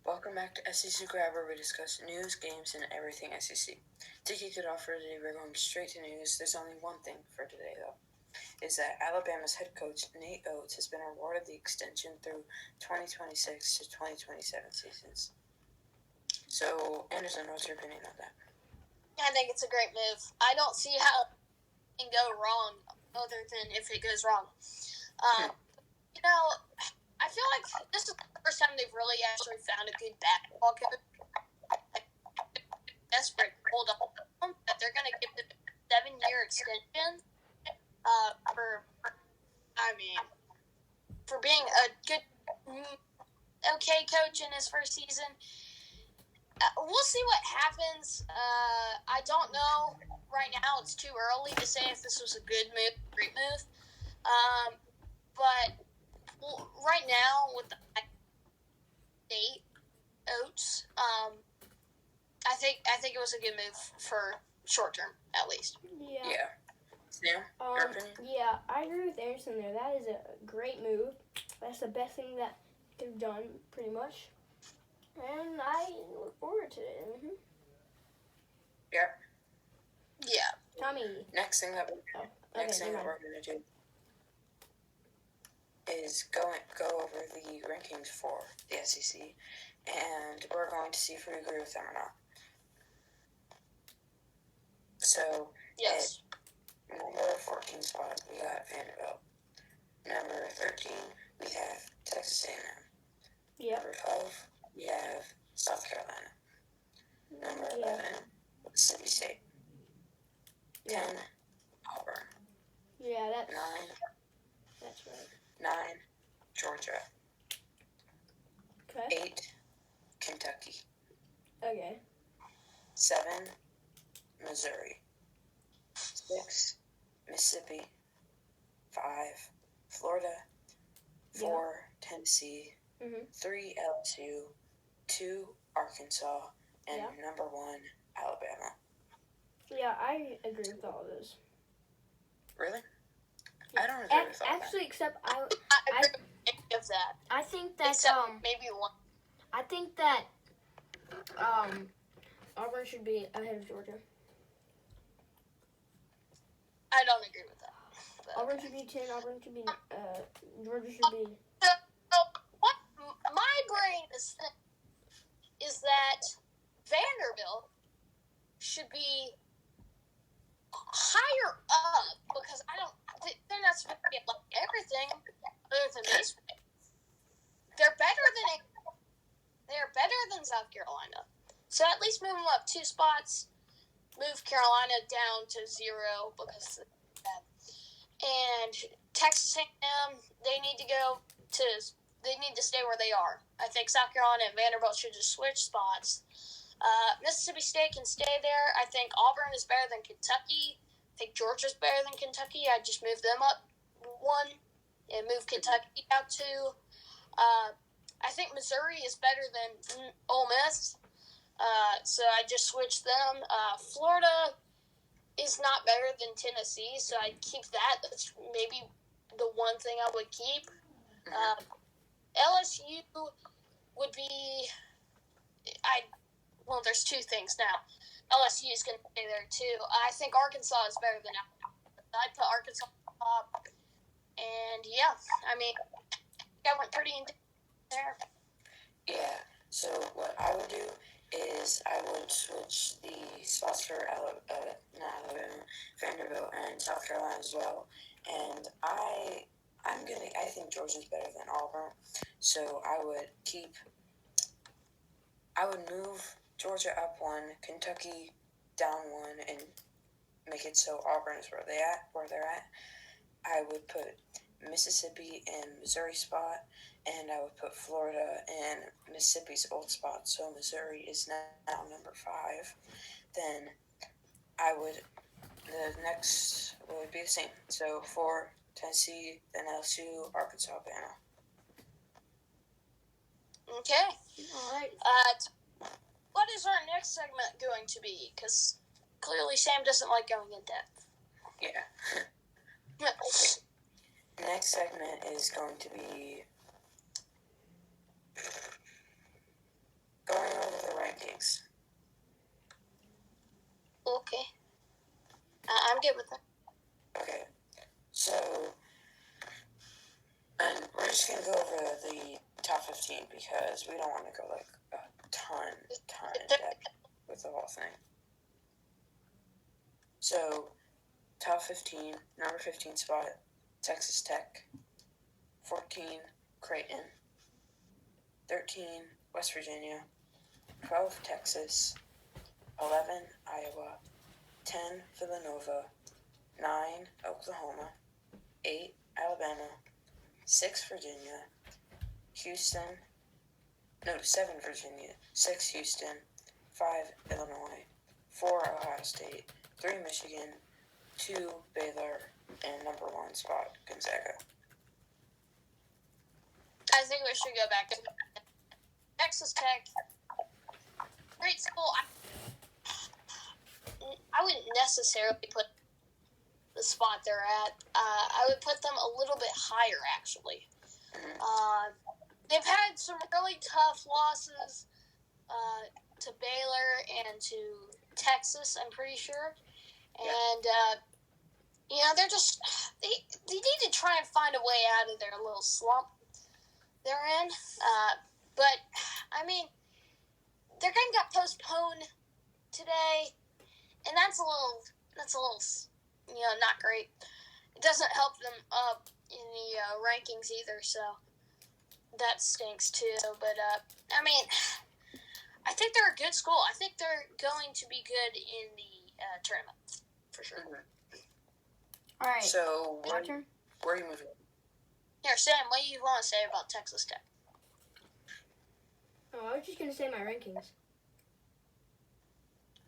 Welcome back to SEC Grab, where we discuss news, games, and everything SEC. To kick it off for today, we're going straight to news. There's only one thing for today, though, is that Alabama's head coach, Nate Oates, has been awarded the extension through 2026 to 2027 seasons. So, Anderson, what's your opinion on that? I think it's a great move. I don't see how it can go wrong other than if it goes wrong. I feel like this is the first time they've really actually found a good basketball coach. Desperate hold on that they're going to give them a 7-year extension for being a good, okay coach in his first season. We'll see what happens. I don't know right now. It's too early to say if this was a good move, great move. But right now with the Nate Oates, I think it was a good move for short term at least. Yeah. Sam, your opinion? Yeah, I agree with Anderson there. That is a great move. That's the best thing that they've done, pretty much. And I look forward to it. Mm-hmm. Yep. Yeah. Tommy. Next thing that we're going to do is go over the rankings for the SEC, and we're going to see if we agree with them or not. So, yes. At number 14 spot, we got Vanderbilt. Number 13, we have Texas A&M. Yep. Number 12, we have South Carolina. Number 11, Mississippi State. 10, Auburn. Yeah, 9. That's right. 9, Georgia. Okay. 8, Kentucky. Okay. 7, Missouri. 6, Mississippi. 5, Florida. 4, Tennessee. 3, LSU. 2, Arkansas. And number 1, Alabama. Yeah, I agree with all of those. Really? I don't agree with all actually, that. except I agree with any of that. I think that except maybe one. I think that Auburn should be ahead of Georgia. I don't agree with that. Auburn should be 10. Auburn should be Georgia should be. So what my brain is thinking is that Vanderbilt should be higher up because they're not supposed to get like everything other than this. They're better than South Carolina. So at least move them up 2 spots. Move Carolina down to 0 because of that. And Texas A&M, they need to stay where they are. I think South Carolina and Vanderbilt should just switch spots. Mississippi State can stay there. I think Auburn is better than Kentucky. I think Georgia's better than Kentucky. I'd just move them up 1 and move Kentucky down 2. I think Missouri is better than Ole Miss. So I just switched them. Florida is not better than Tennessee, so I'd keep that. That's maybe the one thing I would keep. LSU would be... Well, there's 2 things now. LSU is going to stay there, too. I think Arkansas is better than Alabama. I'd put Arkansas up. And, yeah, I mean, I went pretty in there. Yeah, so what I would do is I would switch the spots for Vanderbilt and South Carolina as well. And I think Georgia's better than Auburn. So I would move Georgia up 1, Kentucky down 1, and make it so Auburn is where they're at. I would put Mississippi in Missouri spot, and I would put Florida in Mississippi's old spot, so Missouri is now number 5. Then the next would be the same. So 4, Tennessee, then LSU, Arkansas, Alabama. Okay. All right. What is our next segment going to be? Because clearly Sam doesn't like going in depth. Yeah. Next segment is going to be rankings. Okay. I'm good with that. Okay, so, and we're just gonna go over the top 15 because we don't want to go like a ton in depth with the whole thing. So, top 15, number 15 spot, Texas Tech. 14, Creighton. 13, West Virginia. 12, Texas. 11, Iowa. 10, Villanova. 9, Oklahoma. 8, Alabama. 6, Virginia. 7, Virginia. 6, Houston. 5, Illinois. 4, Ohio State. 3, Michigan. 2, Baylor. And number 1 spot, Gonzaga. I think we should go back to Texas Tech. Great school. I wouldn't necessarily put the spot they're at. I would put them a little bit higher, actually. They've had some really tough losses to Baylor and to Texas, I'm pretty sure. And, they're just, they need to try and find a way out of their little slump they're in. But, I mean, their game got postponed today, and that's a little, not great. It doesn't help them up in the rankings either, so that stinks too. But, I mean, I think they're a good school. I think they're going to be good in the tournament, for sure. All right. So, My turn? where are you moving? Here, Sam, what do you want to say about Texas Tech? Oh, I was just going to say my rankings.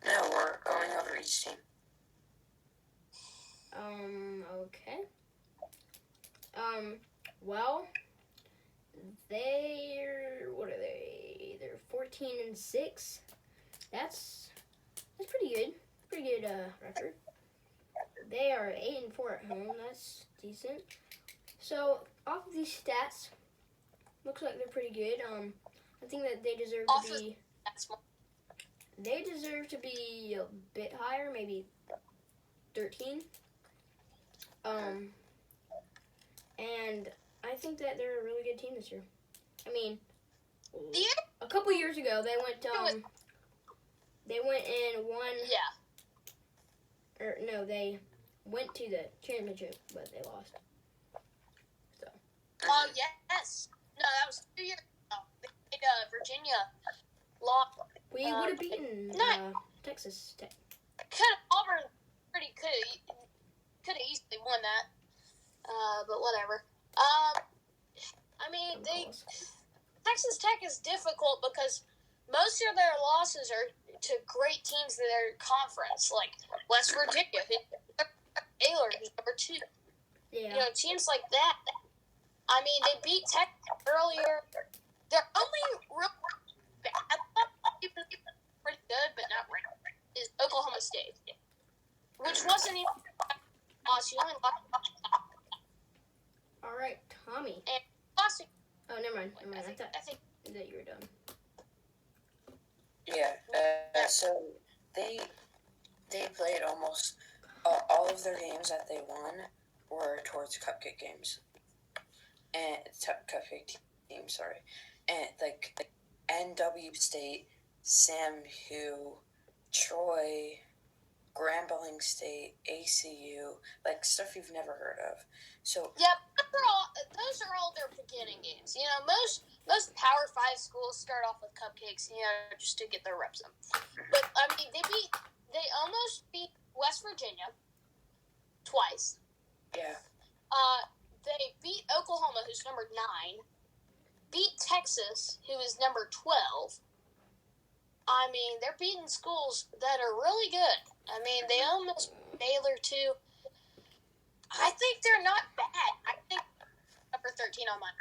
No, we're going over each team. Okay. Well, what are they? They're 14-6. That's pretty good. Pretty good record. They are 8-4 at home. That's decent. So off of these stats, looks like they're pretty good. I think that they deserve to be. They deserve to be a bit higher, maybe 13. And I think that they're a really good team this year. I mean, a couple years ago they went and won. Yeah. Or no, they went to the championship, but they lost. So. Oh yes. No, that was 2 years ago. They played Virginia. Lost. We would have beaten Texas Tech. Auburn could have easily won that. But whatever. I mean, Texas Tech is difficult because most of their losses are to great teams in their conference, like West Virginia, Baylor, who's number 2. Yeah. Teams like that. I mean, they beat Tech earlier. They're only real bad, even pretty good, but not right, is Oklahoma State, which wasn't even lost. You only lost. All right, Tommy. And lost. Oh, never mind. I think that you were done. Yeah. So they played almost all of their games that they won were towards cupcake games, and cupcake teams. Sorry, and like NW State, SAMU, Troy, Grambling State, ACU, like stuff you've never heard of. So yeah, those are all their beginning games. Most Power 5 schools start off with cupcakes, just to get their reps in. But I mean, they almost beat West Virginia twice. Yeah. They beat Oklahoma, who's number 9. Beat Texas, who is number 12. I mean, they're beating schools that are really good. I mean, they almost Baylor too. I think they're not bad. I think number 13 on mine.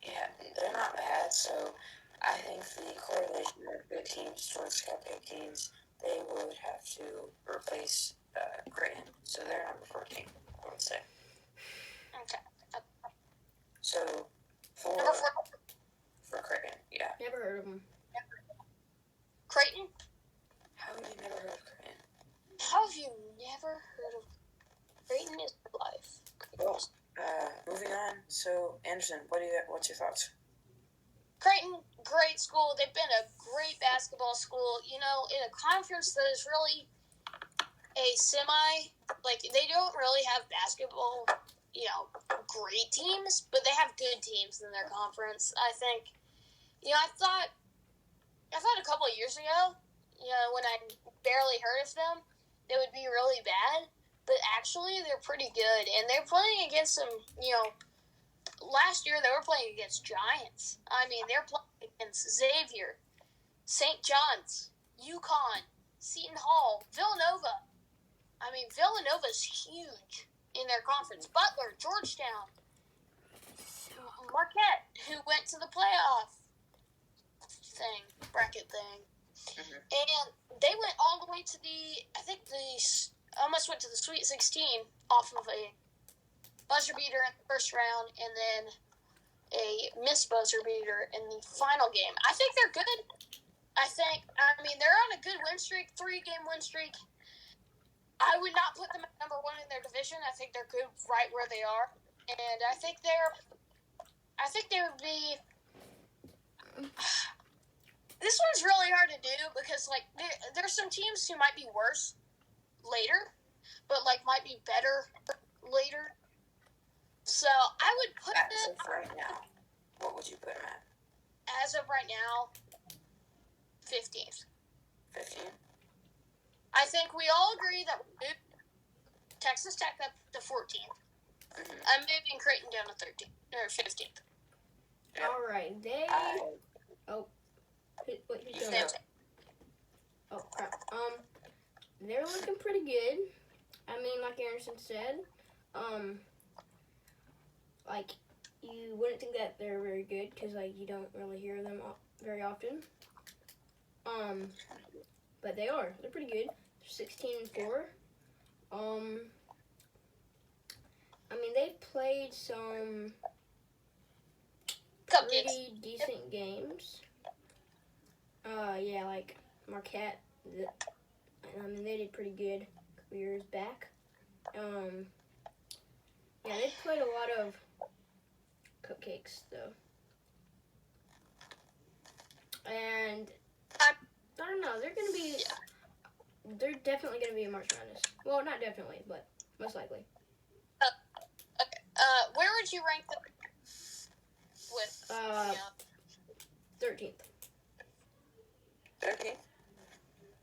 Yeah, they're not bad. So I think the correlation of good teams towards cupcake teams, they would have to replace Creighton. So they're number 14, I would say. Okay. So Number 4. for Creighton, yeah. Never heard of them. Creighton? Anderson, what's your thoughts? Creighton, great school. They've been a great basketball school. You know, in a conference that is really a semi, like, they don't really have basketball, you know, great teams, but they have good teams in their conference. I think, you know, I thought a couple of years ago, you know, when I barely heard of them, they would be really bad, but actually they're pretty good, and they're playing against some, you know, last year they were playing against giants. I mean, they're playing against Xavier, St. John's, UConn, Seton Hall, Villanova. I mean, Villanova's huge in their conference. Butler, Georgetown, Marquette, who went to the playoff bracket thing. Mhm. And they went all the way to almost went to the Sweet 16 off of a buzzer beater in the first round, and then a missed buzzer beater in the final game. I think they're good. I mean, they're on a good win streak, 3-game win streak. I would not put them at number one in their division. I think they're good right where they are. And I think they would be. This one's really hard to do because, like, there's some teams who might be worse later, but, like, might be better later. So I would put As them, of right now, what would you put them at? as of right now, 15th. 15? I think we all agree that we moved Texas Tech up to 14th. Mhm. I'm moving Creighton down to 13th or 15th. Yeah. All right, they. I- Who's You doing can- that? Oh crap. They're looking pretty good. I mean, like Anderson said, like you wouldn't think that they're very good because like you don't really hear them very often. But they are. They're pretty good. 16-4. I mean, they played some Cupcakes. pretty decent games. Yeah, like Marquette. I mean, they did pretty good a couple years back. Yeah, they played a lot of cupcakes though, and I don't know. They're definitely gonna be a March Madness. Well, not definitely, but most likely. Where would you rank them with? 13th. 13?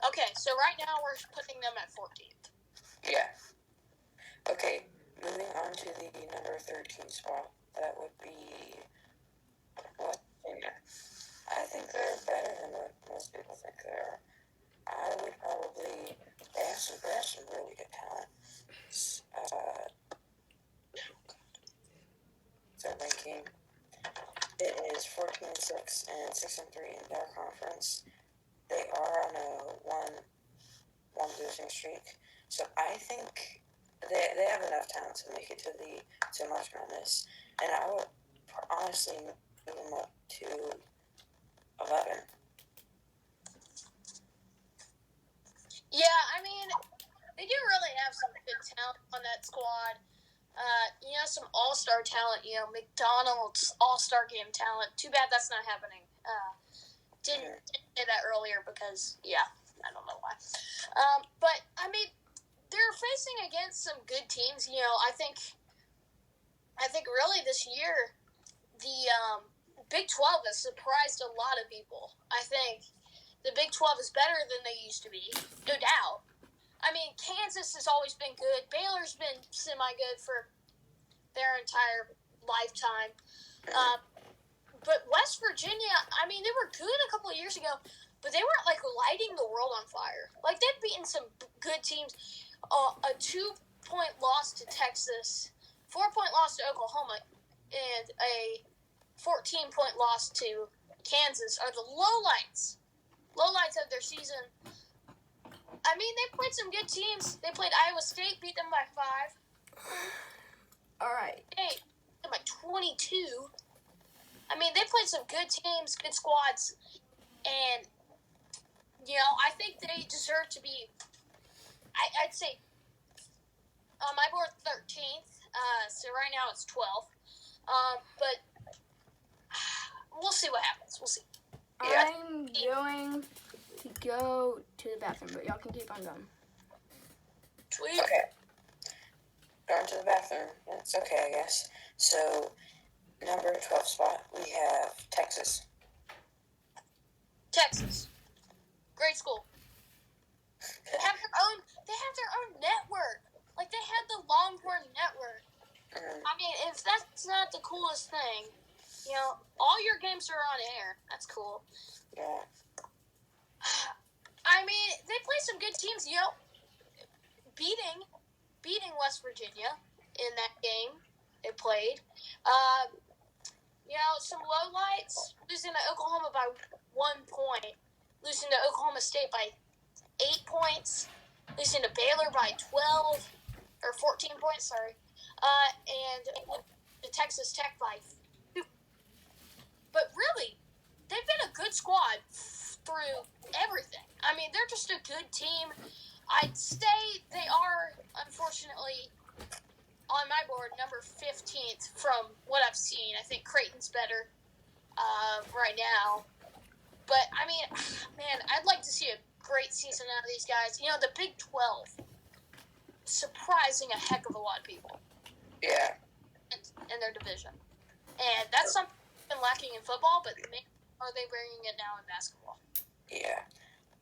Okay, so right now we're putting them at 14th. Yeah. Okay, moving on to the number 13 spot. That would be West Virginia. I think they're better than what most people think they are. I would probably they have some really good talent. Their ranking. It is 14-6 and 6-3 in their conference. They are on a one losing streak. So I think they have enough talent to make it to March Madness. And I would honestly move them up to 11. Yeah, I mean, they do really have some good talent on that squad. You know, some all-star talent. You know, McDonald's all-star game talent. Too bad that's not happening. Didn't say that earlier because, yeah, I don't know why. But I mean, they're facing against some good teams. You know, I think really this year the Big 12 has surprised a lot of people. I think the Big 12 is better than they used to be, no doubt. I mean, Kansas has always been good. Baylor's been semi-good for their entire lifetime. But West Virginia, I mean, they were good a couple of years ago, but they weren't, like, lighting the world on fire. Like, they've beaten some good teams. A 2-point loss to Texas, 4-point loss to Oklahoma, and a 14-point loss to Kansas are the lowlights of their season. I mean, they played some good teams. They played Iowa State, beat them by 5. All right. Hey, beat them by 22. I mean, they played some good teams, good squads, and, you know, I think they deserve to be, I'd say, on my board, 13th. So right now it's 12th. But we'll see what happens. We'll see. Yeah. I'm going to go to the bathroom, but y'all can keep on going. Sweet. Okay. Going to the bathroom. It's okay, I guess. So, number 12 spot, we have Texas. Texas. Great school. They have their own network. Like, they had the Longhorn Network. I mean, if that's not the coolest thing, you know, all your games are on air. That's cool. Yeah. I mean, they play some good teams, you know, beating West Virginia in that game they played. You know, some lowlights, losing to Oklahoma by 1 point, losing to Oklahoma State by 8 points, losing to Baylor by 12, or 14 points, sorry, and to Texas Tech by 2. But really, they've been a good squad through everything. I mean, they're just a good team. I'd say they are, unfortunately, on my board, number 15th from what I've seen. I think Creighton's better right now. But, I mean, man, I'd like to see a great season out of these guys. You know, the Big 12, surprising a heck of a lot of people. Yeah. In their division. And that's something that's been lacking in football, but man, are they bringing it now in basketball? Yeah.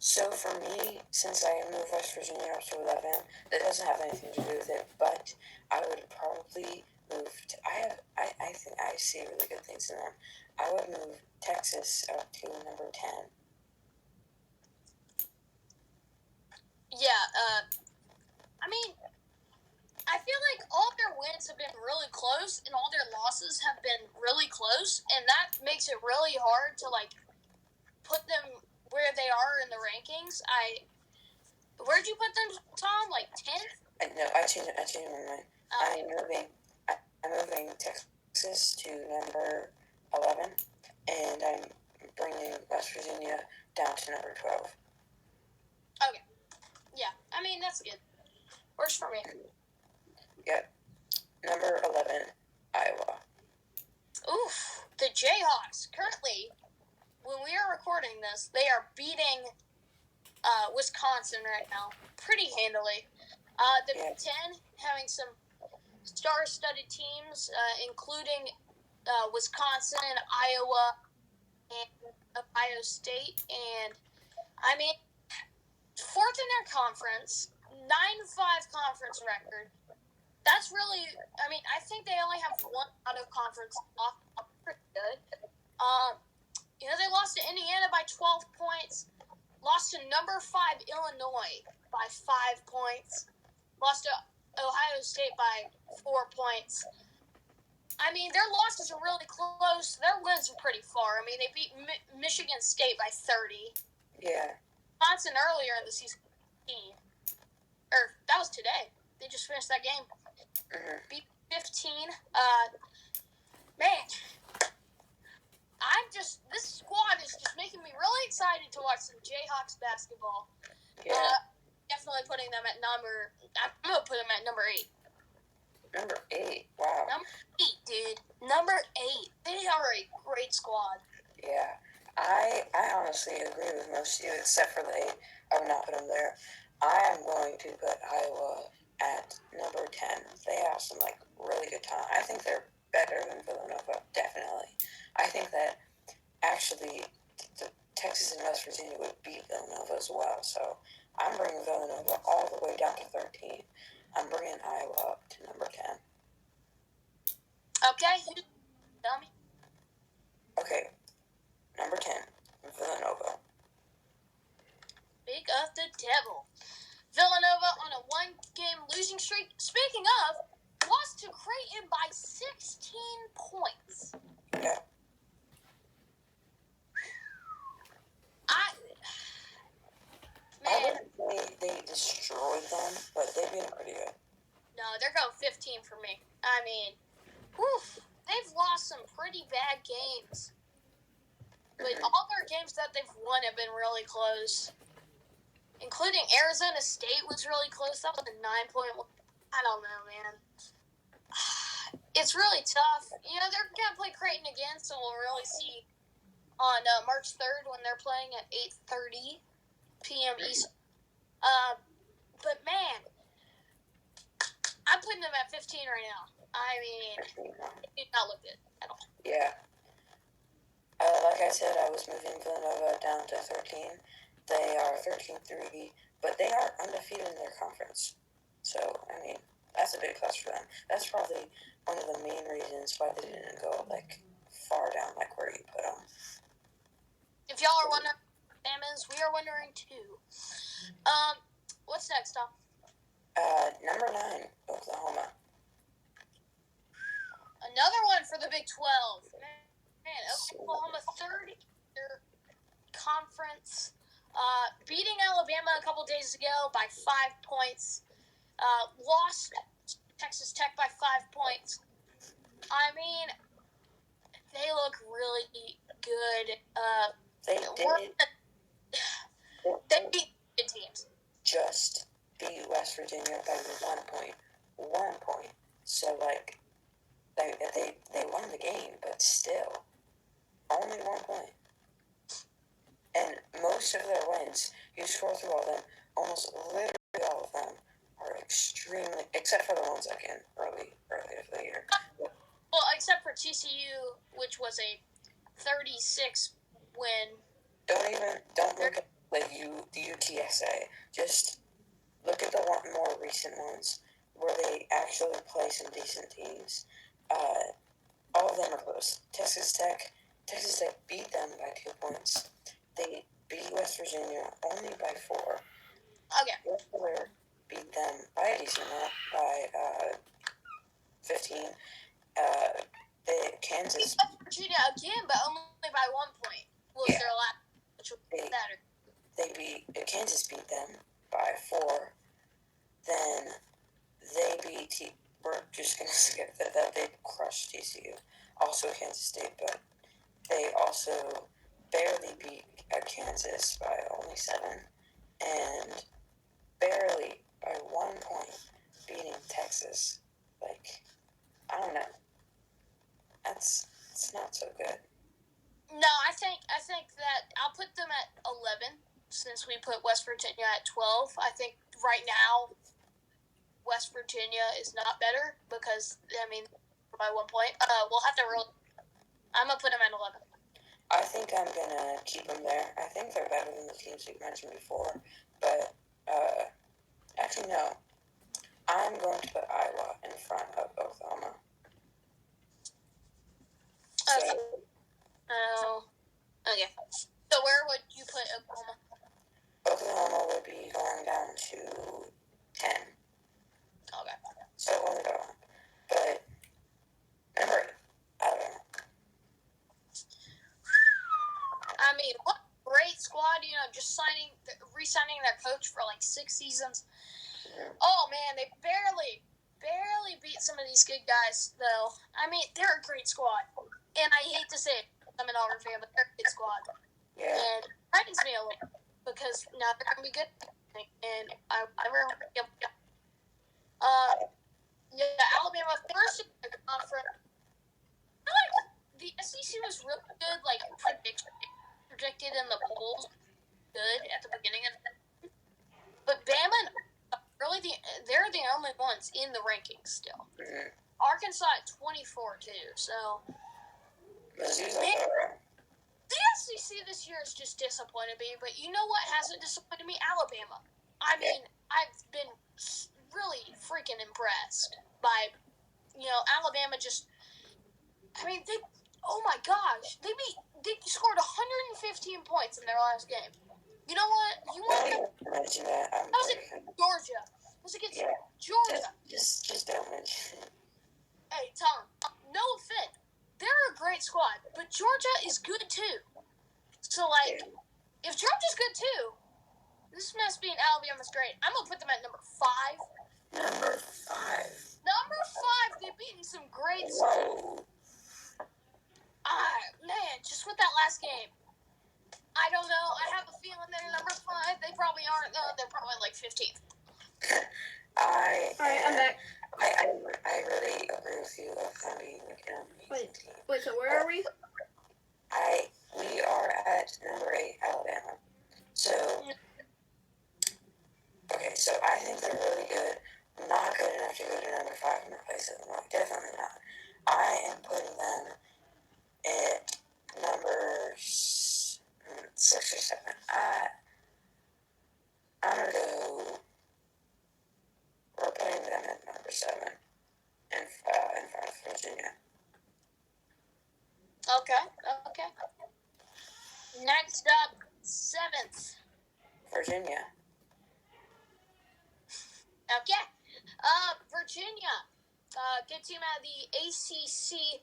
So for me, since I moved West Virginia up to 11, that doesn't have anything to do with it, but I would probably move to, I think I see really good things in them. I would move Texas up to number 10. Yeah, I mean, I feel like all their wins have been really close, and all their losses have been really close, and that makes it really hard to, like, put them where they are in the rankings. Where'd you put them, Tom? Like 10th? No, I changed my mind. I'm moving Texas to number 11, and I'm bringing West Virginia down to number 12. Okay. Yeah, I mean, that's good. Works for me. Yep. Number 11, Iowa. Oof. The Jayhawks, currently, when we are recording this, they are beating Wisconsin right now pretty handily. The Big Ten having some star-studded teams, including Wisconsin, Iowa, and Ohio State. And, I mean, fourth in their conference, 9-5 conference record. That's really, I mean, I think they only have one out-of-conference off. Pretty good. You know, they lost to Indiana by 12 points. Lost to number 5 Illinois by 5 points. Lost to Ohio State by 4 points. I mean, their losses are really close. Their wins are pretty far. I mean, they beat Michigan State by 30. Yeah. Wisconsin earlier in the season. Or, that was today. They just finished that game. Mm-hmm. Beat 15. Man. This squad is just making me really excited to watch some Jayhawks basketball. Yeah. Definitely putting them at I'm going to put them at number 8. Number 8, wow. Number 8, dude. Number 8. They are a great squad. Yeah. I honestly agree with most of you, except for the 8. I would not put them there. I am going to put Iowa at number 10. They have some, like, really good talent. I think they're better than Villanova, definitely. I think that actually the Texas and West Virginia would beat Villanova as well. So I'm bringing Villanova all the way down to 13. I'm bringing Iowa up to number 10. Okay, dummy. Okay, number 10, Villanova. Speak of the devil. Villanova on a 1-game losing streak. Speaking of, lost to Creighton by 16 points. Yeah. I wouldn't say they destroyed them, but they've been pretty good. No, they're going 15 for me. I mean, they've lost some pretty bad games. But all their games that they've won have been really close. Including Arizona State was really close. That was a 9-point. I don't know, man. it's really tough. They're going to play Creighton again, so we'll really see on March 3rd when they're playing at 8:30 p.m. East. But, man, I'm putting them at 15 right now. I mean, it did not look good at all. Yeah. Like I said, I was moving Villanova down to 13. They are 13-3, but they are undefeated in their conference. So, I mean, that's a big plus for them. That's probably one of the main reasons why they didn't go, far down, where you put them. If y'all are wondering what Sam is, we are wondering too. What's next, Tom? Number 9, Oklahoma. Another one for the Big 12. Man, Oklahoma 30-year conference. Beating Alabama a couple days ago by 5 points. Lost Texas Tech by 5 points. I mean, they look really good. They beat good teams. Just beat West Virginia by 1 point. 1 point. So, they won the game, but still, only 1 point. And most of their wins, you score through all of them, almost literally all of them are extremely, except for the ones early of the year. Well, except for TCU, which was a 36 win. Don't look at the UTSA. Just look at the more recent ones where they actually play some decent teams. All of them are close. Texas Tech beat them by 2 points. They beat West Virginia only by 4. Okay. Baylor beat them by a decent amount, by 15. Kansas. West Virginia again, but only by 1 point. Was their last, which was better. Kansas beat them by 4. Then we're just going to skip that they crushed TCU. Also Kansas State, but they also barely beat Kansas by only 7. And barely by 1 point beating Texas. I don't know. It's not so good. No, I think that I'll put them at 11 since we put West Virginia at 12. I think right now West Virginia is not better because, by 1 point. We'll have to roll. I'm going to put them at 11. I think I'm going to keep them there. I think they're better than the teams you mentioned before. But, actually, no. I'm going to put Iowa in front of Oklahoma. Okay. Okay. So where would you put Oklahoma? Oklahoma would be going down to 10. Okay. So it won't go on. But, number 8, I don't know. I mean, what a great squad, just re-signing their coach for 6 seasons. Oh, man, they barely beat some of these good guys, though. I mean, they're a great squad. And I hate to say it, I'm an Auburn fan, but they're a good squad. Yeah. And it frightens me a little because now they're going to be good. And I really Alabama first in the conference. I feel like the SEC was really good, predicted in the polls, good at the beginning of the season. But Bama, they're the only ones in the rankings still. Mm-hmm. Arkansas at 24 too. So, the SEC this year has just disappointed me. But you know what hasn't disappointed me? Alabama. I mean, I've been really freaking impressed by, Alabama just. I mean, oh my gosh, they scored 115 points in their last game. You know what? That was against Georgia. It was against Georgia. Just don't mention it. Hey, Tom, no offense. They're a great squad, but Georgia is good too. So, if Georgia's good too, this must mean Alabama's great. I'm going to put them at number 5. Number 5. Number 5, they've beaten some great Whoa. Man, just with that last game. I don't know. I have a feeling they're number 5. They probably aren't, though. They're probably 15th. Alright, I'm back. I really agree with you of them being an amazing team. Wait, so where are we? We are at number 8, Alabama. So, okay, so I think they're really good. Not good enough to go to number 5 and replace Illinois. Definitely not. I am putting them at number 6 or 7. I'm going to go. We're putting them at number 7 in front of Virginia. Okay. Next up, 7th. Virginia. Okay. Virginia. Good team out of the ACC.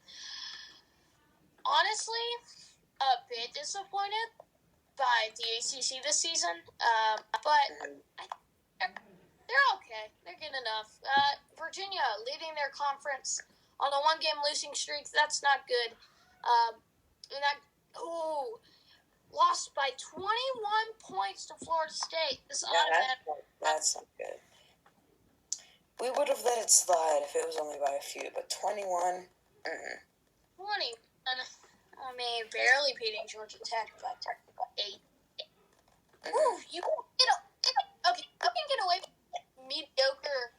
Honestly, a bit disappointed by the ACC this season. But they're okay. They're good enough. Virginia leading their conference on a 1-game losing streak. That's not good. Lost by 21 points to Florida State. This That's not good. We would have let it slide if it was only by a few, but 21. 20. I mean, barely beating Georgia Tech by 8. Ooh, you can get away with mediocre,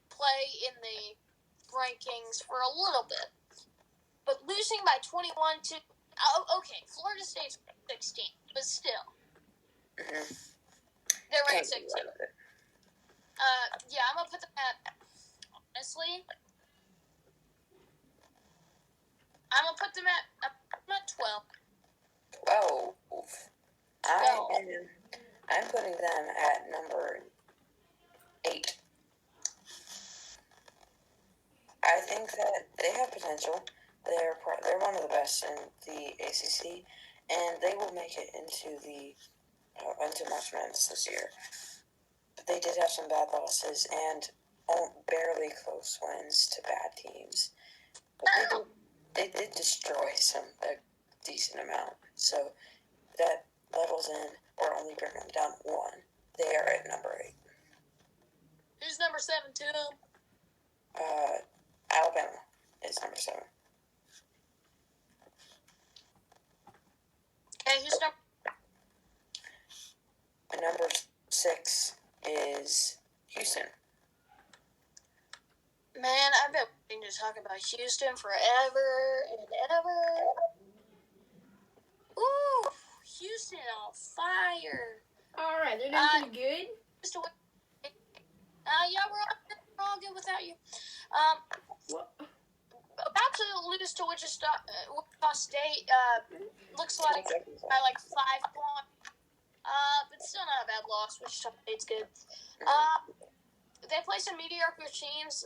play in the rankings for a little bit, but losing by 21 to Florida State's 16, but still, they're ranked 16. I'm gonna put them at, honestly, I'm gonna put them at 12. 12. I'm putting them at number 8. I think that they have potential. They're one of the best in the ACC, and they will make it into March Madness this year. But they did have some bad losses and barely close wins to bad teams. But they did destroy a decent amount. So that levels in, or only bring them down 1. They are at number 8. Who's number 7, too? Alabama is number 7. Okay, who's Number 6 is Houston. Man, I've been waiting to talk about Houston forever and ever. Ooh, Houston on fire. All right, they're doing pretty good. We're all good without you. About to lose to Wichita State. Looks like by like 5 points. But still not a bad loss. Wichita State's good. They play some mediocre teams.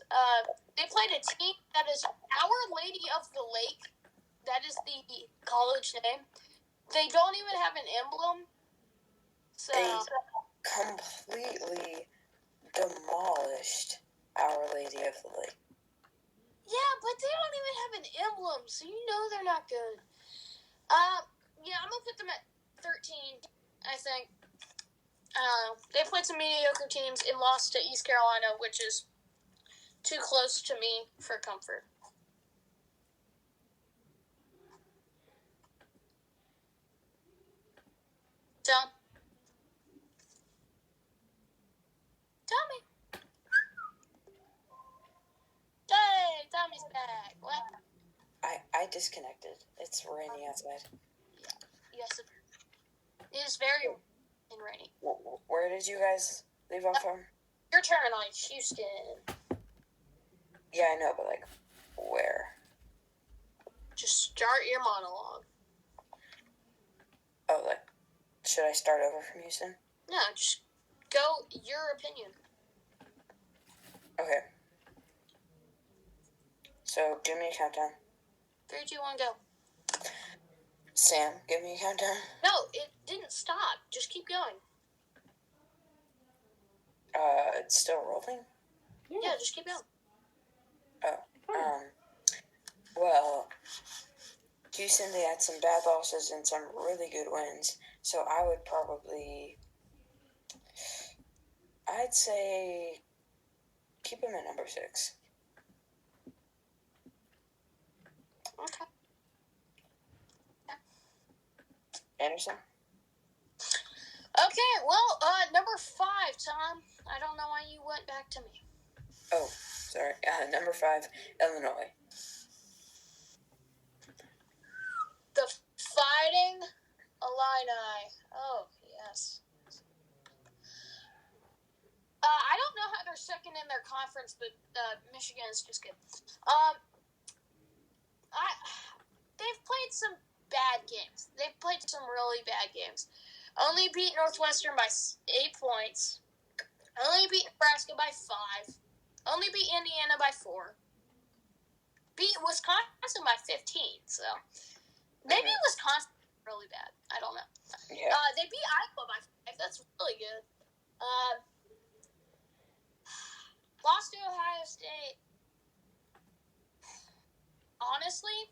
They played a team that is Our Lady of the Lake. That is the college name. They don't even have an emblem. So They completely demolished Our Lady of the Lake. yeah, but they don't even have an emblem, so you know they're not good. I'm gonna put them at 13. I think. They played some mediocre teams and lost to East Carolina, which is too close to me for comfort. Tom? Tommy? Hey, Tommy's back. What? I disconnected. It's raining outside. Yes, it is very rainy. Where did you guys leave off from? Your turn on Houston. Yeah, I know, but like, where? Just start your monologue. Oh, like, should I start over from Houston? No, just go your opinion. Okay. So, give me a countdown. 3, 2, 1, go. Sam, give me a countdown. No, it didn't stop. Just keep going. It's still rolling? Yeah, just keep going. Well, Houston, they had some bad losses and some really good wins. So I'd say keep him at number 6. Okay. Anderson? Okay, well, number 5, Tom. I don't know why you went back to me. Oh, sorry. Number 5, Illinois. The Fighting Illini. Oh, yes. I don't know how they're second in their conference, but Michigan is just good. They've played some bad games. They've played some really bad games. Only beat Northwestern by 8 points. Only beat Nebraska by 5. Only beat Indiana by 4. Beat Wisconsin by 15. So maybe Wisconsin is really bad. I don't know. Yeah. They beat Iowa by 5. That's really good. Lost to Ohio State. Honestly,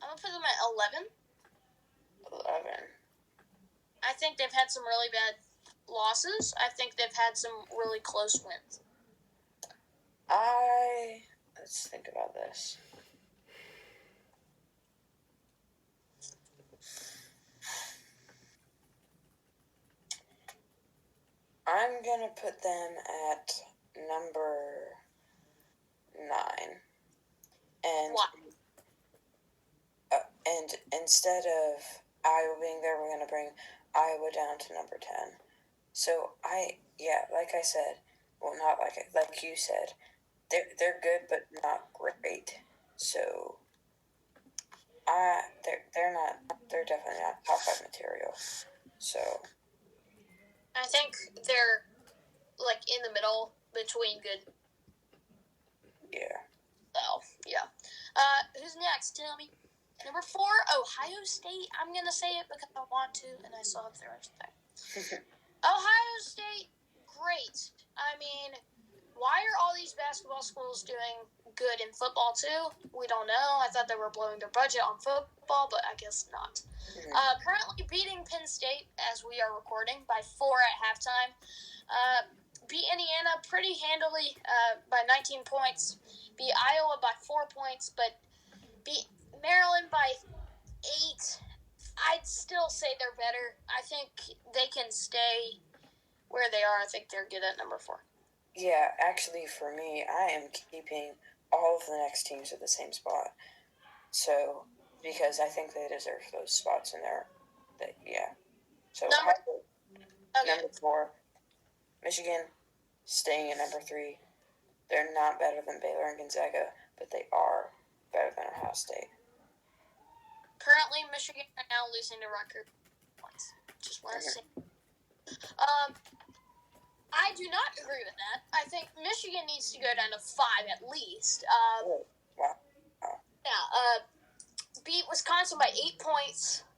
I'm going to put them at 11. 11. I think they've had some really bad losses. I think they've had some really close wins. Let's think about this. I'm going to put them at number 9. And Why? And instead of Iowa being there, we're going to bring Iowa down to number 10. So like I said, well, not like you said, they're good but not great. So they're definitely not top 5 material. So I think they're like in the middle between good. yeah. Oh, yeah. Who's next? Tell me. Number 4, Ohio State. I'm going to say it because I want to, and I saw it there. Ohio State, great. I mean, why are all these basketball schools doing good in football, too? We don't know. I thought they were blowing their budget on football, but I guess not. Currently beating Penn State, as we are recording, by 4 at halftime. Beat Indiana pretty handily by 19 points. Beat Iowa by 4 points, but beat Maryland by 8. I'd still say they're better. I think they can stay where they are. I think they're good at number 4. Yeah, actually, for me, I am keeping all of the next teams at the same spot. So, because I think they deserve those spots in there. So, number 4, Michigan, staying at number 3. They're not better than Baylor and Gonzaga, but they are better than Ohio State. Currently, Michigan are now losing to Rutgers points. Just want to say. I do not agree with that. I think Michigan needs to go down to 5 at least. Wow. Yeah. Beat Wisconsin by 8 points.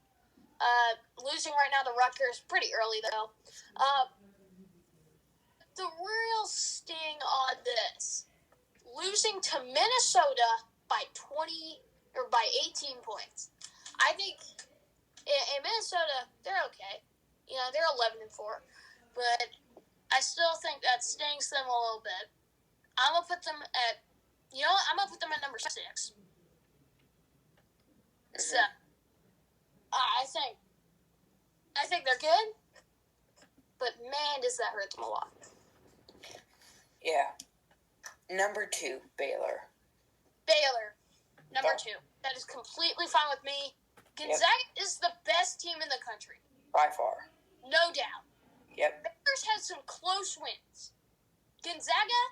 Losing right now to Rutgers. Pretty early, though. The real sting on this. Losing to Minnesota by 18 points. I think in Minnesota, they're okay. You know, they're 11-4. But I still think that stings them a little bit. I'm going to put them at, I'm going to put them at number 6. So, I think they're good. But, man, does that hurt them a lot. Yeah. Number 2, Baylor. Number 2. That is completely fine with me. Gonzaga is the best team in the country. By far. No doubt. Yep. Baylor's had some close wins. Gonzaga,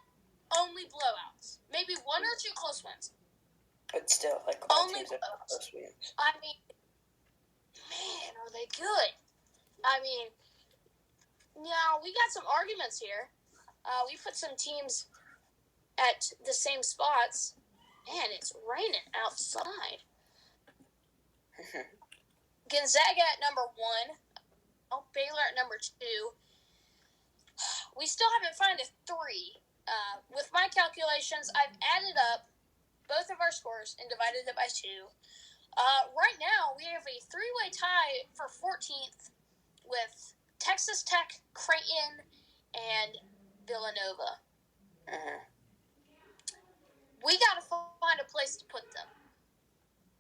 only blowouts. Maybe 1 or 2 close wins. But still, only blowouts. Close wins. I mean, man, are they good? I mean, now we got some arguments here. We put some teams at the same spots. Man, it's raining outside. Gonzaga at number 1. Baylor at number 2. We still haven't found a 3. With my calculations, I've added up both of our scores and divided it by 2. Right now, we have a 3-way tie for 14th with Texas Tech, Creighton, and Villanova. Mhm. We got to find a place to put them.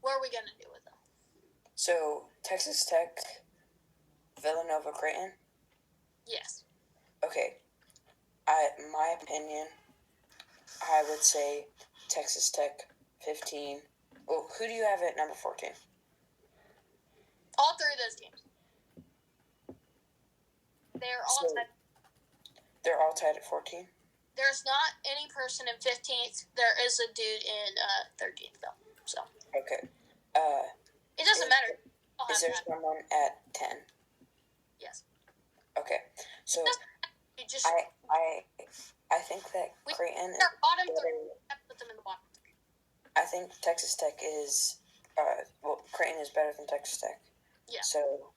What are we going to do with them? So, Texas Tech, Villanova, Creighton? Yes. Okay. My opinion, I would say Texas Tech 15. Well, who do you have at number 14? All three of those teams. They're all So- tied. They're all tied at 14? There's not any person in 15th. There is a dude in 13th, though. So Okay. it doesn't matter. I'll Is have there that. someone at 10? Yes. Okay. So, You just I think that Creighton their bottom is three. better. I put them in the bottom three. I think Texas Tech is, Creighton is better than Texas Tech. Yeah. So,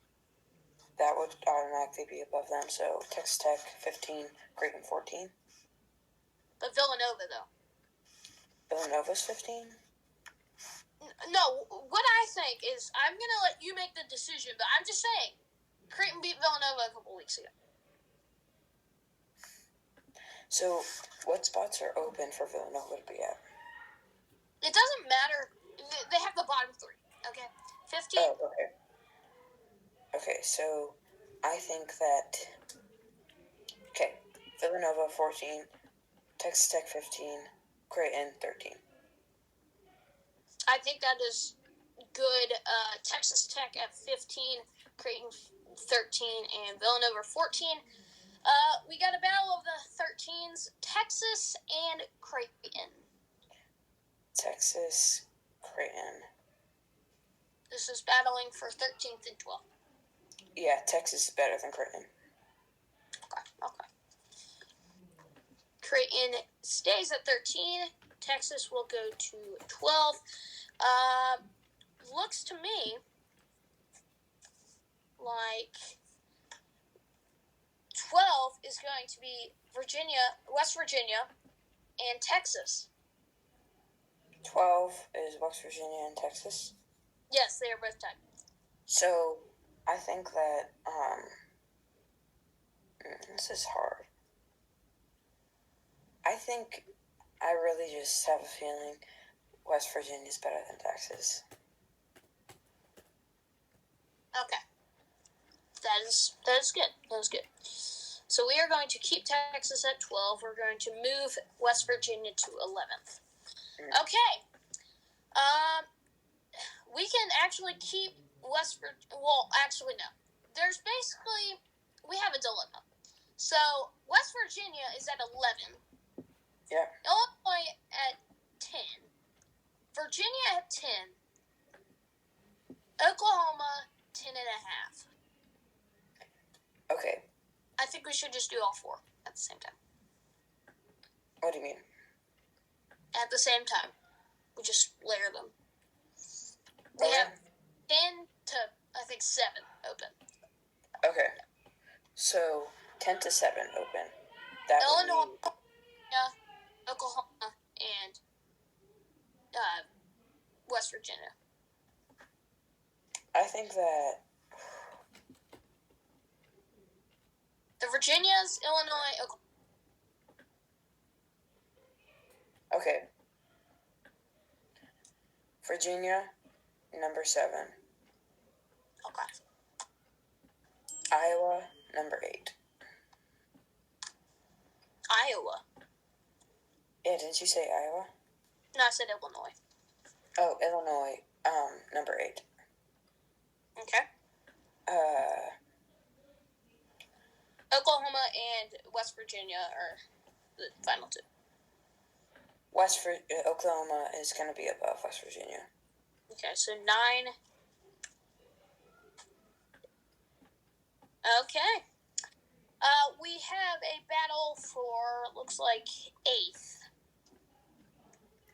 that would automatically be above them. So, Texas Tech 15, Creighton 14. But Villanova, though. Villanova's 15? No, what I think is I'm going to let you make the decision, but I'm just saying Creighton beat Villanova a couple weeks ago. So, what spots are open for Villanova to be at? It doesn't matter. They have the bottom three, okay? 15. Oh, okay. Okay, so I think that. Okay, Villanova 14, Texas Tech 15, Creighton 13. I think that is good. Texas Tech at 15, Creighton 13, and Villanova 14. We got a battle of the 13s, Texas and Creighton. Texas, Creighton. This is battling for 13th and 12th. Yeah, Texas is better than Creighton. Okay. Creighton stays at 13. Texas will go to 12. Looks to me like 12 is going to be Virginia, West Virginia, and Texas. 12 is West Virginia and Texas. Yes, they are both tied. So, I think that, this is hard. I think I really just have a feeling West Virginia is better than Texas. Okay. That is good. That is good. So we are going to keep Texas at 12. We're going to move West Virginia to 11th. Okay. We can actually keep West Virginia. Well, actually, no. There's basically, we have a dilemma. So West Virginia is at 11. Yeah. Illinois at 10. Virginia at 10. Oklahoma 10 and a half. Okay. I think we should just do all four at the same time. What do you mean? At the same time. We just layer them. We Okay. have 10 to, I think, 7 open. Okay. So, 10 to 7 open. That would Illinois, be, Oklahoma, and West Virginia. I think that, The Virginias, Illinois, Oklahoma. okay. Virginia, number 7. Okay. Iowa, number 8. Iowa. Yeah, didn't you say Iowa? No, I said Illinois. Oh, Illinois, number 8. Okay. Oklahoma and West Virginia are the final two. Oklahoma is going to be above West Virginia. Okay, so 9. Okay. We have a battle for, looks like, 8th.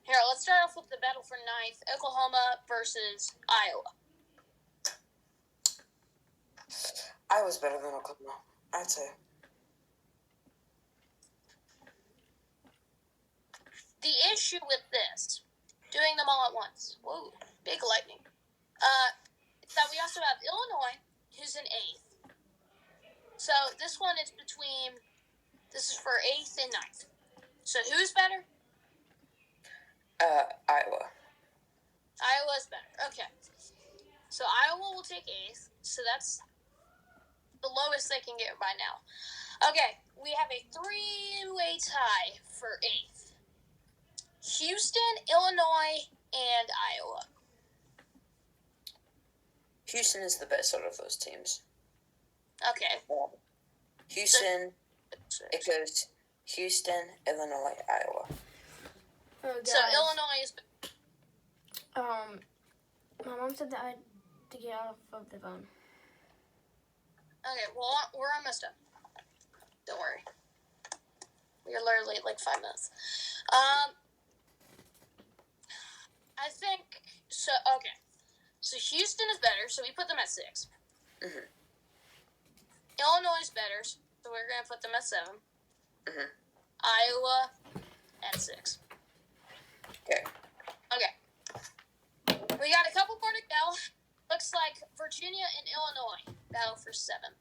Here, let's start off with the battle for 9th. Oklahoma versus Iowa. Iowa's better than Oklahoma, I'd say. The issue with this, doing them all at once, whoa, big lightning, is that we also have Illinois, who's in 8th. So this one is between, this is for 8th and 9th. So who's better? Iowa. Iowa's better. Okay. So Iowa will take 8th. So that's the lowest they can get by now. Okay, we have a 3-way tie for 8th. Houston, Illinois, and Iowa. Houston is the best out of those teams. Okay. Houston, it goes Houston, Illinois, Iowa. Oh, So guys. Illinois is. My mom said that I had to get off of the phone. Okay, well, we're almost done. Don't worry. We're literally at like 5 minutes. I think so. Okay, so Houston is better, so we put them at 6. Mhm. Illinois is better, so we're gonna put them at 7. Mhm. Iowa at 6. Okay. Okay. We got a couple more to go. Looks like Virginia and Illinois battle for 7th.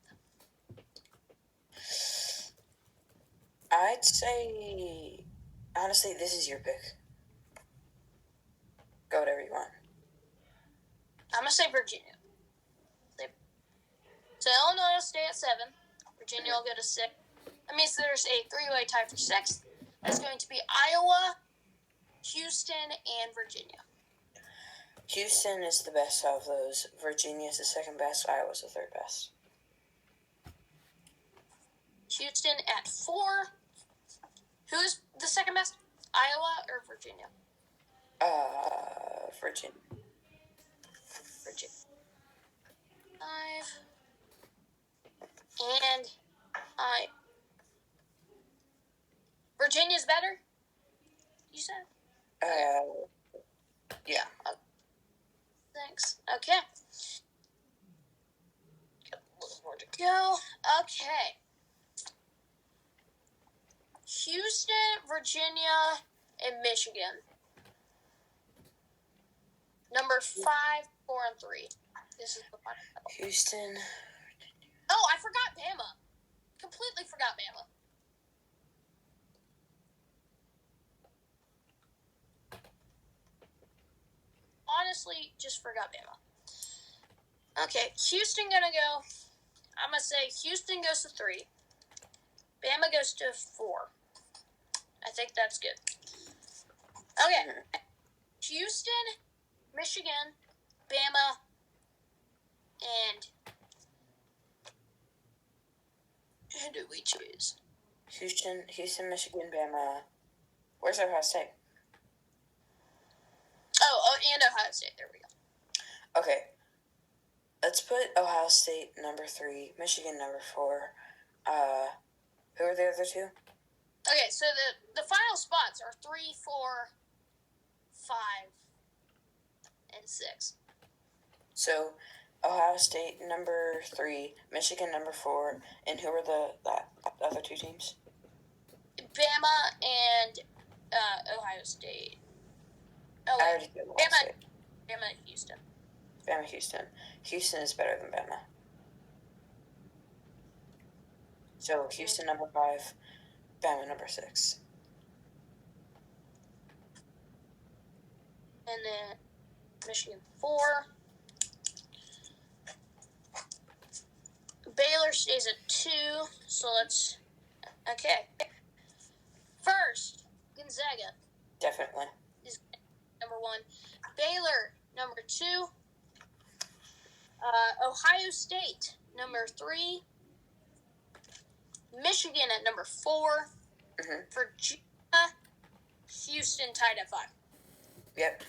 I'd say, honestly, this is your pick. Go whatever you want. I'm gonna say Virginia. So Illinois will stay at 7. Virginia will go to 6. That means there's a 3-way tie for 6th. That's going to be Iowa, Houston, and Virginia. Houston is the best out of those. Virginia is the second best. Iowa's the third best. Houston at 4. Who's the second best? Iowa or Virginia? Virginia. Virginia. 5. And Virginia's better? You said? Yeah. Thanks. Okay. Got a little more to go. Okay. Houston, Virginia, and Michigan. Number 5, 4, and 3. This is the final. Houston. Oh, I forgot Bama. Completely forgot Bama. Honestly, just forgot Bama. Okay, Houston gonna go. I'm gonna say Houston goes to 3. Bama goes to 4. I think that's good. Okay, Houston, Michigan, Bama, and who do we choose? Houston, Michigan, Bama. Where's Ohio State? Oh, and Ohio State. There we go. Okay. Let's put Ohio State number 3, Michigan number 4. Who are the other 2? Okay, so the final spots are 3, 4, 5, and 6. So, Ohio State number 3, Michigan number 4, and who are the other 2 teams? Bama and Ohio State. Oh, I wait. already did Ohio State. Bama and Houston. Bama, Houston. Houston is better than Bama. So, Houston number 5, Bama number 6. And then Michigan 4. Baylor stays at 2, so let's... Okay. First, Gonzaga Definitely. is number 1. Baylor, number 2. Ohio State, number 3. Michigan at number 4. Mhm. Virginia, Houston tied at 5. Yep.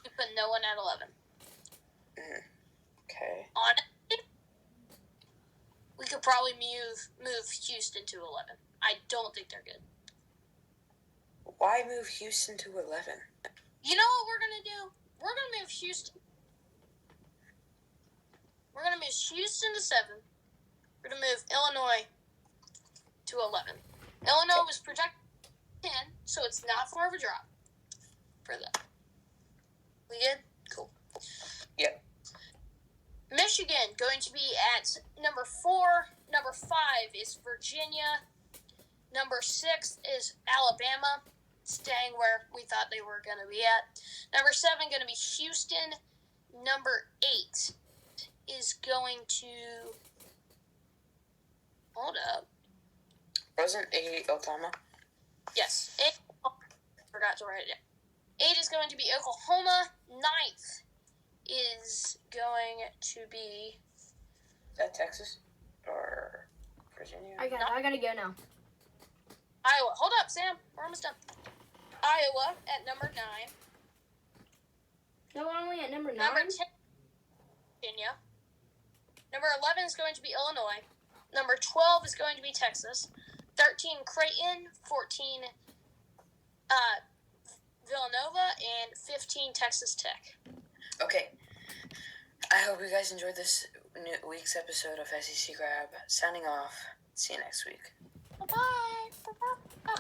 We put no one at 11. Okay. Honestly, we could probably move Houston to 11. I don't think they're good. Why move Houston to 11? You know what we're going to do? We're going to move Houston. We're going to move Houston to 7. We're going to move Illinois to 11. Illinois was projected 10, so it's not far of a drop for them. We good? Cool. Michigan going to be at number 4. Number 5 is Virginia. Number 6 is Alabama, staying where we thought they were going to be at. Number 7 going to be Houston. Number 8 is going to... Hold up. Wasn't 8 Oklahoma? Yes, 8. Forgot to write it down. 8 is going to be Oklahoma. 9th is going to be... Is that Texas or Virginia? I gotta go now. Iowa. Hold up, Sam. We're almost done. Iowa at number 9. No, we're only at number 9. Number 10, Virginia. Number 11 is going to be Illinois. Number 12 is going to be Texas. 13, Creighton. 14, Villanova. And 15, Texas Tech. Okay. I hope you guys enjoyed this week's episode of SEC Grab. Signing off. See you next week. Bye-bye. Bye-bye.